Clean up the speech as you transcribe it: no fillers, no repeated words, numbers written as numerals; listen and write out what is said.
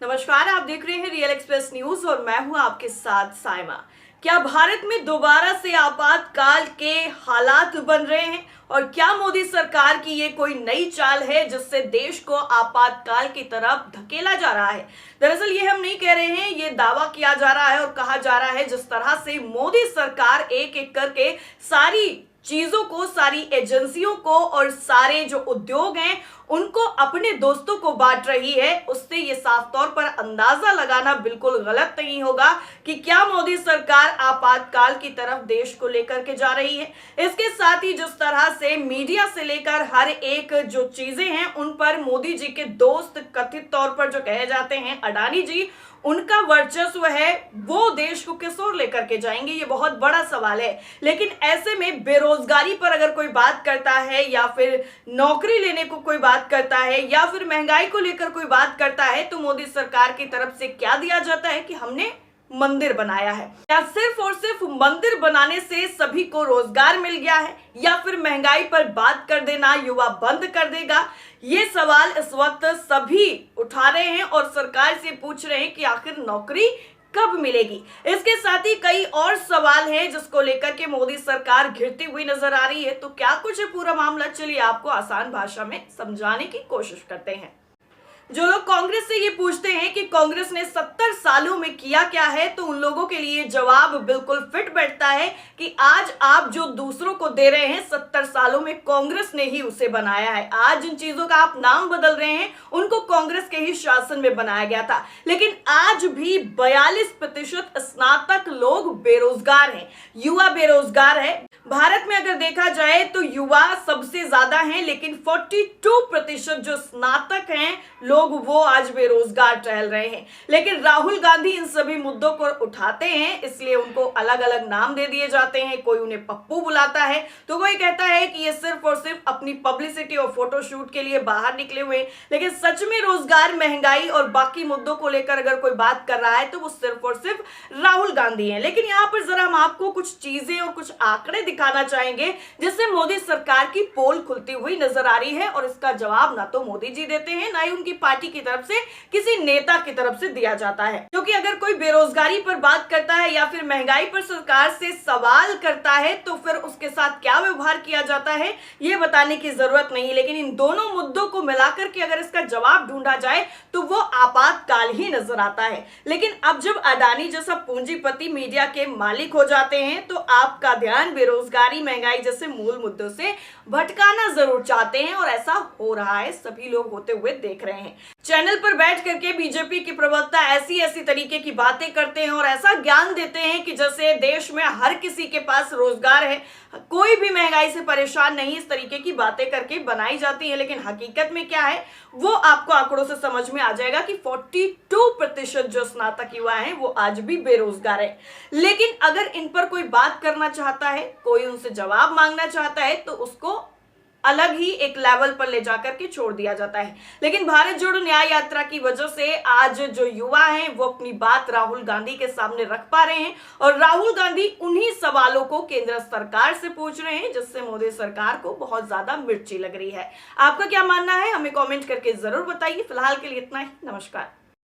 नमस्कार, आप देख रहे हैं रियल एक्सप्रेस न्यूज और मैं हूं आपके साथ साइमा। क्या भारत में दोबारा से आपातकाल के हालात बन रहे हैं और क्या मोदी सरकार की ये कोई नई चाल है जिससे देश को आपातकाल की तरफ धकेला जा रहा है? दरअसल ये हम नहीं कह रहे हैं, ये दावा किया जा रहा है और कहा जा रहा है जिस तरह से मोदी सरकार एक एक करके सारी चीजों को, सारी एजेंसियों को और सारे जो उद्योग हैं उनको अपने दोस्तों को बांट रही है, उससे ये साफ तौर पर अंदाजा लगाना बिल्कुल गलत नहीं होगा कि क्या मोदी सरकार आपातकाल की तरफ देश को लेकर के जा रही है। इसके साथ ही जिस तरह से मीडिया से लेकर हर एक जो चीजें हैं उन पर मोदी जी के दोस्त कथित तौर पर जो कहे जाते हैं अडानी जी, उनका वर्चस्व है, वो देश को किस ओर लेकर के जाएंगे, ये बहुत बड़ा सवाल है। लेकिन ऐसे में बेरोजगारी पर अगर कोई बात करता है या फिर नौकरी लेने को कोई बात करता है या फिर महंगाई को लेकर कोई बात करता है तो मोदी सरकार की तरफ से क्या दिया जाता है कि हमने मंदिर बनाया है। या सिर्फ और सिर्फ मंदिर बनाने से सभी को रोजगार मिल गया है या फिर महंगाई पर बात कर देना युवा बंद कर देगा? ये सवाल इस वक्त सभी उठा रहे हैं और सरकार से पूछ रहे हैं कि आखिर नौकरी कब मिलेगी। इसके साथ ही कई और सवाल हैं जिसको लेकर के मोदी सरकार घिरती हुई नजर आ रही है। तो क्या कुछ है पूरा मामला, चलिए आपको आसान भाषा में समझाने की कोशिश करते हैं। जो लोग कांग्रेस से ये पूछते हैं कि कांग्रेस ने 70 सालों में किया क्या है, तो उन लोगों के लिए जवाब बिल्कुल फिट बैठता है कि आज आप जो दूसरों को दे रहे हैं 70 सालों में कांग्रेस ने ही उसे बनाया है। आज जिन चीजों का आप नाम बदल रहे हैं उनको कांग्रेस के ही शासन में बनाया गया था। लेकिन आज भी 42% स्नातक लोग बेरोजगार हैं, युवा बेरोजगार है। भारत में अगर देखा जाए तो युवा सबसे ज्यादा हैं, लेकिन 42% जो स्नातक हैं लोग वो आज बेरोजगार टहल रहे हैं। लेकिन राहुल गांधी इन सभी मुद्दों को उठाते हैं, इसलिए उनको अलग अलग नाम दे दिए जाते हैं। कोई उन्हें पप्पू बुलाता है तो कोई कहता है कि ये सिर्फ और सिर्फ अपनी पब्लिसिटी और फोटोशूट के लिए बाहर निकले हुए। लेकिन सच में रोजगार, महंगाई और बाकी मुद्दों को लेकर अगर कोई बात कर रहा है तो वो सिर्फ और सिर्फ राहुल गांधी है। लेकिन यहाँ पर जरा हम आपको कुछ चीजें और कुछ आंकड़े दिखाना चाहेंगे जिससे मोदी सरकार की पोल खुलती हुई नजर आ रही है और इसका जवाब ना तो मोदी जी देते हैं ना ही उनकी पार्टी की तरफ से किसी नेता की तरफ से दिया जाता है। क्योंकि अगर कोई बेरोजगारी पर बात करता है या फिर महंगाई पर सरकार से सवाल करता है तो फिर उसके साथ क्या व्यवहार किया जाता है ये बताने की जरूरत नहीं। लेकिन इन दोनों मुद्दों को मिलाकर के अगर इसका जवाब ढूंढा जाए तो वो आपातकाल ही नजर आता है। लेकिन अब जब अडानी जैसा पूंजीपति मीडिया के मालिक हो जाते हैं तो आपका ध्यान बेरोजगारी, महंगाई जैसे मूल मुद्दों से भटकाना जरूर चाहते हैं और ऐसा हो रहा है, सभी लोग होते हुए देख रहे हैं। चैनल पर बैठ करके बीजेपी के प्रवक्ता ऐसी तरीके की बातें करते हैं और ऐसा ज्ञान देते हैं कि जैसे देश में हर किसी के पास रोजगार है, कोई भी महंगाई से परेशान नहीं। इस तरीके की बातें करके बनाई जाती है, लेकिन हकीकत में क्या है वो आपको आंकड़ों से समझ में आ जाएगा कि 42% जो स्नातक युवा हैं वो आज भी बेरोजगार है। लेकिन अगर इन पर कोई बात करना चाहता है, कोई उनसे जवाब मांगना चाहता है तो उसको अलग ही एक लेवल पर ले जाकर के छोड़ दिया जाता है। लेकिन भारत जोड़ो न्याय यात्रा की वजह से आज जो युवा हैं वो अपनी बात राहुल गांधी के सामने रख पा रहे हैं और राहुल गांधी उन्हीं सवालों को केंद्र सरकार से पूछ रहे हैं जिससे मोदी सरकार को बहुत ज्यादा मिर्ची लग रही है। आपका क्या मानना है हमें कमेंट करके जरूर बताइए। फिलहाल के लिए इतना ही, नमस्कार।